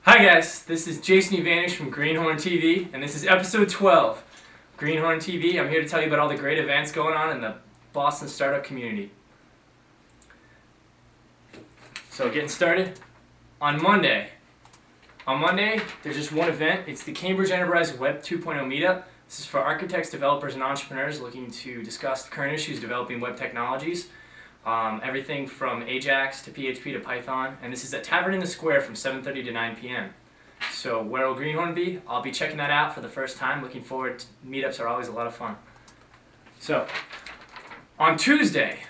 Hi guys, this is Jason Evanish from GreenhornTV, and this is episode 12. GreenhornTV, I'm here to tell you about all the great events going on in the Boston startup community. So getting started, on Monday, there's just one event. It's the Cambridge Enterprise Web 2.0 meetup. This is for architects, developers, and entrepreneurs looking to discuss the current issues developing web technologies. Everything from Ajax to PHP to Python, and this is at Tavern in the Square from 7:30 to 9 p.m. So where will Greenhorn be? I'll be checking that out for the first time. Looking forward to meetups are always a lot of fun. So on Tuesday,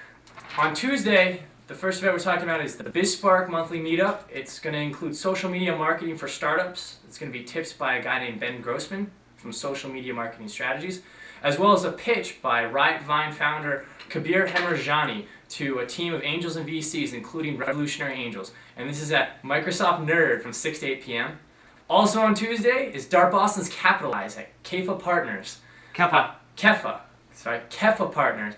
the first event we're talking about is the BizSpark monthly meetup. It's going to include social media marketing for startups. It's going to be tips by a guy named Ben Grossman from Social Media Marketing Strategies, as well as a pitch by Riot Vine founder Kabir Hemerjani to a team of angels and VCs, including Revolutionary Angels. And this is at Microsoft Nerd from 6 to 8 p.m. Also on Tuesday is Dart Boston's Capitalize at Kefa Partners. Kefa Partners.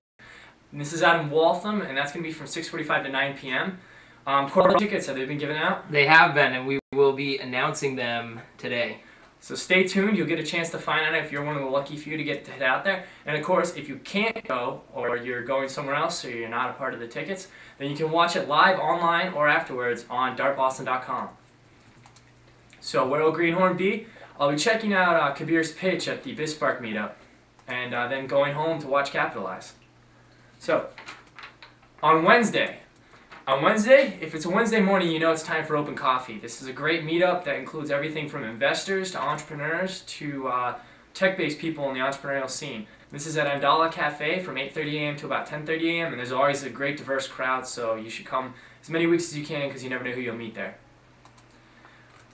And this is out in Waltham, and that's going to be from 6:45 to 9 p.m. Corporate tickets, have they been given out? They have been, and we will be announcing them today. So stay tuned, you'll get a chance to find out if you're one of the lucky few to get to head out there. And of course, if you can't go, or you're going somewhere else, or you're not a part of the tickets, then you can watch it live online or afterwards on dartboston.com. So where will Greenhorn be? I'll be checking out Kabir's pitch at the BizSpark meetup, and then going home to watch Capitalize. So, on Wednesday, if it's a Wednesday morning, you know it's time for open coffee. This is a great meetup that includes everything from investors to entrepreneurs to tech-based people in the entrepreneurial scene. This is at Andala Cafe from 8:30 a.m. to about 10:30 a.m. and there's always a great diverse crowd, so you should come as many weeks as you can because you never know who you'll meet there.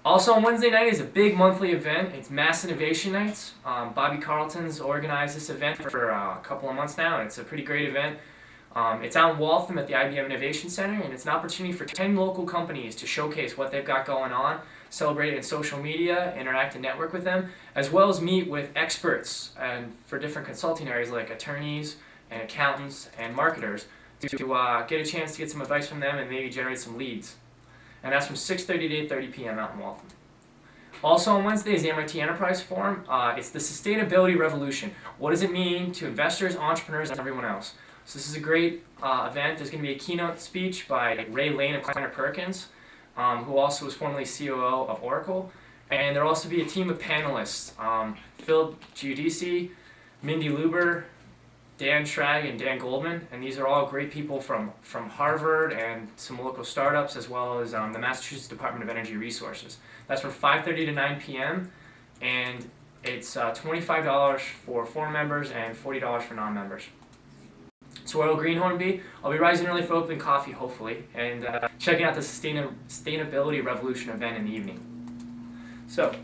Also on Wednesday night is a big monthly event. It's Mass Innovation Nights. Bobby Carlton's organized this event for a couple of months now, and it's a pretty great event. It's out in Waltham at the IBM Innovation Center, and it's an opportunity for 10 local companies to showcase what they've got going on, celebrate it in social media, interact and network with them, as well as meet with experts and for different consulting areas like attorneys and accountants and marketers to get a chance to get some advice from them and maybe generate some leads. And that's from 6:30 to 8:30 p.m. out in Waltham. Also on Wednesday is the MIT Enterprise Forum. It's the Sustainability Revolution. What does it mean to investors, entrepreneurs, and everyone else? So this is a great event. There's going to be a keynote speech by Ray Lane and Kleiner Perkins, who also was formerly COO of Oracle. And there'll also be a team of panelists, Phil Giudice, Mindy Luber, Dan Schrag, and Dan Goldman. And these are all great people from Harvard and some local startups, as well as the Massachusetts Department of Energy Resources. That's from 5:30 to 9 p.m. And it's $25 for 4 members and $40 for non-members. So where will Greenhorn be? I'll be rising early for open coffee, hopefully, and checking out the Sustainability Revolution event in the evening. So,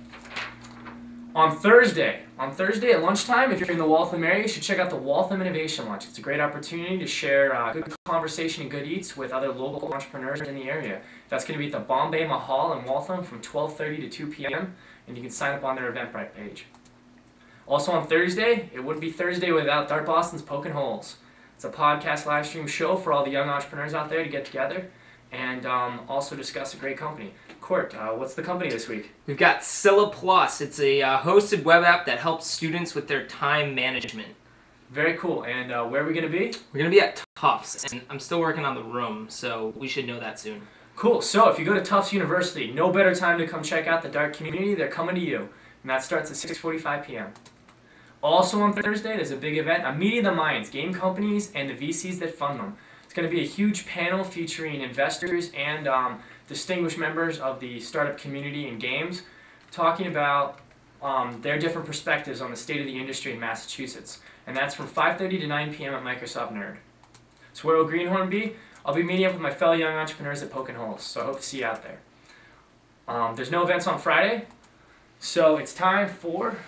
on Thursday at lunchtime, if you're in the Waltham area, you should check out the Waltham Innovation Lunch. It's a great opportunity to share good conversation and good eats with other local entrepreneurs in the area. That's going to be at the Bombay Mahal in Waltham from 12:30 to 2 p.m., and you can sign up on their Eventbrite page. Also on Thursday, it wouldn't be Thursday without Dart Boston's Pokin' Holes. It's a podcast live stream show for all the young entrepreneurs out there to get together and also discuss a great company. Court, what's the company this week? We've got Scylla Plus. It's a hosted web app that helps students with their time management. Very cool. And where are we going to be? We're going to be at Tufts, and I'm still working on the room, so we should know that soon. Cool. So if you go to Tufts University, no better time to come check out the Dart community. They're coming to you. And that starts at 6:45 p.m. Also on Thursday, there's a big event, a Meeting the Minds, game companies and the VCs that fund them. It's going to be a huge panel featuring investors and distinguished members of the startup community in games, talking about their different perspectives on the state of the industry in Massachusetts. And that's from 5:30 to 9 p.m. at Microsoft Nerd. So where will Greenhorn be? I'll be meeting up with my fellow young entrepreneurs at Pokin' Holes, so I hope to see you out there. There's no events on Friday, so it's time for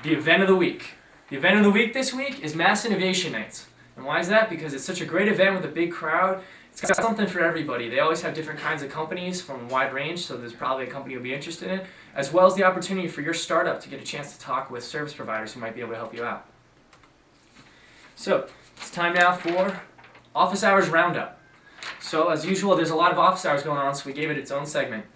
the event of the week. The event of the week this week is Mass Innovation Nights. And why is that? Because it's such a great event with a big crowd. It's got something for everybody. They always have different kinds of companies from a wide range, so there's probably a company you'll be interested in, as well as the opportunity for your startup to get a chance to talk with service providers who might be able to help you out. So, it's time now for Office Hours Roundup. So, as usual, there's a lot of office hours going on, so we gave it its own segment.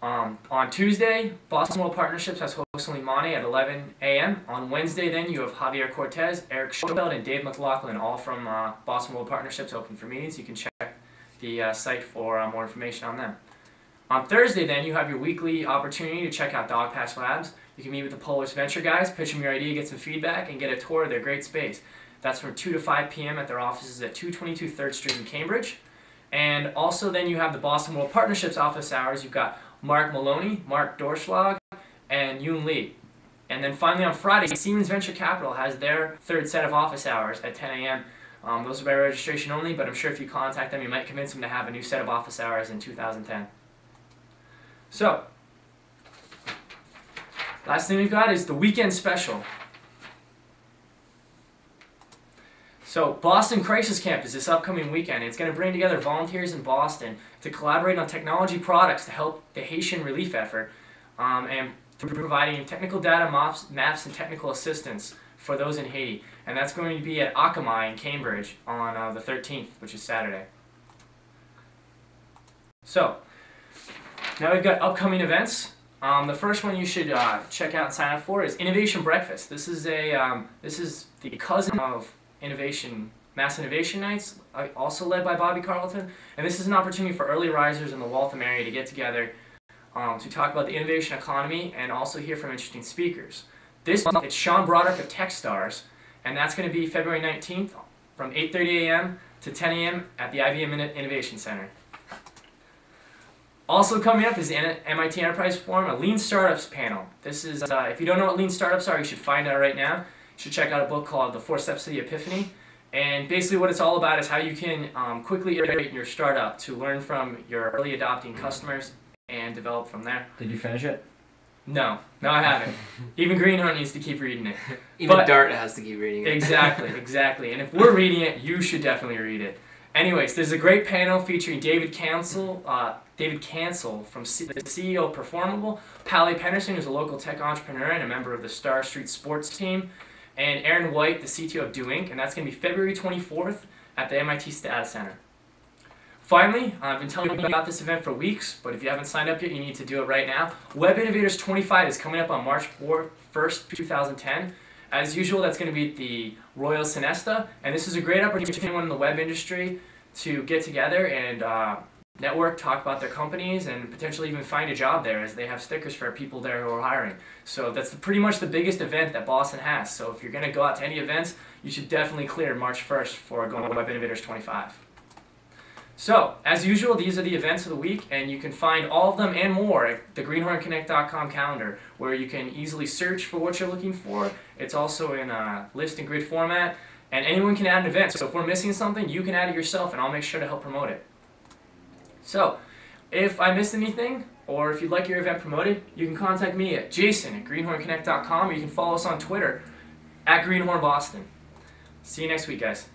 On Tuesday, Boston World Partnerships has Jose Limane at 11 a.m. On Wednesday, then, you have Javier Cortez, Eric Schoenfeld, and Dave McLaughlin, all from Boston World Partnerships, open for meetings. You can check the site for more information on them. On Thursday, then, you have your weekly opportunity to check out Dog Patch Labs. You can meet with the Polish Venture guys, pitch them your idea, get some feedback, and get a tour of their great space. That's from 2 to 5 p.m. at their offices at 222 3rd Street in Cambridge. And also, then, you have the Boston World Partnerships office hours. You've got Mark Maloney, Mark Dorschlag, and Yoon Lee. And then finally on Friday, Siemens Venture Capital has their third set of office hours at 10 a.m. Those are by registration only, but I'm sure if you contact them, you might convince them to have a new set of office hours in 2010. So, last thing we've got is the weekend special. So, Boston Crisis Camp is this upcoming weekend. It's going to bring together volunteers in Boston to collaborate on technology products to help the Haitian relief effort and through providing technical data, maps, and technical assistance for those in Haiti. And that's going to be at Akamai in Cambridge on the 13th, which is Saturday. So, now we've got upcoming events. The first one you should check out and sign up for is Innovation Breakfast. This is the cousin of Mass Innovation Nights, also led by Bobby Carlton, and this is an opportunity for early risers in the Waltham area to get together to talk about the innovation economy and also hear from interesting speakers. This month, it's Sean Broderick of Techstars, and that's going to be February 19th from 8:30 a.m. to 10 a.m. at the IBM Innovation Center. Also coming up is the MIT Enterprise Forum, a Lean Startups panel. This is, if you don't know what Lean Startups are, you should find out right now. You should check out a book called The 4 Steps to the Epiphany. And basically what it's all about is how you can quickly iterate your startup to learn from your early adopting customers and develop from there. Did you finish it? No, I haven't. Even Greenhorn needs to keep reading it. Even Dart has to keep reading it. Exactly. And if we're reading it, you should definitely read it. Anyways, there's a great panel featuring David Cancel from the CEO of Performable, Pally Penderson, who's a local tech entrepreneur and a member of the Star Street Sports team, and Aaron White, the CTO of Do Inc., and that's going to be February 24th at the MIT Data Center. Finally, I've been telling you about this event for weeks, but if you haven't signed up yet, you need to do it right now. Web Innovators 25 is coming up on March 1st, 2010. As usual, that's going to be at the Royal Sinesta, and this is a great opportunity for anyone in the web industry to get together and network, talk about their companies, and potentially even find a job there, as they have stickers for people there who are hiring. So that's pretty much the biggest event that Boston has. So if you're going to go out to any events, you should definitely clear March 1st for going to Web Innovators 25. So, as usual, these are the events of the week, and you can find all of them and more at the GreenhornConnect.com calendar, where you can easily search for what you're looking for. It's also in a list and grid format, and anyone can add an event. So if we're missing something, you can add it yourself, and I'll make sure to help promote it. So, if I missed anything, or if you'd like your event promoted, you can contact me at jason@greenhornconnect.com, or you can follow us on Twitter @GreenhornBoston. See you next week, guys.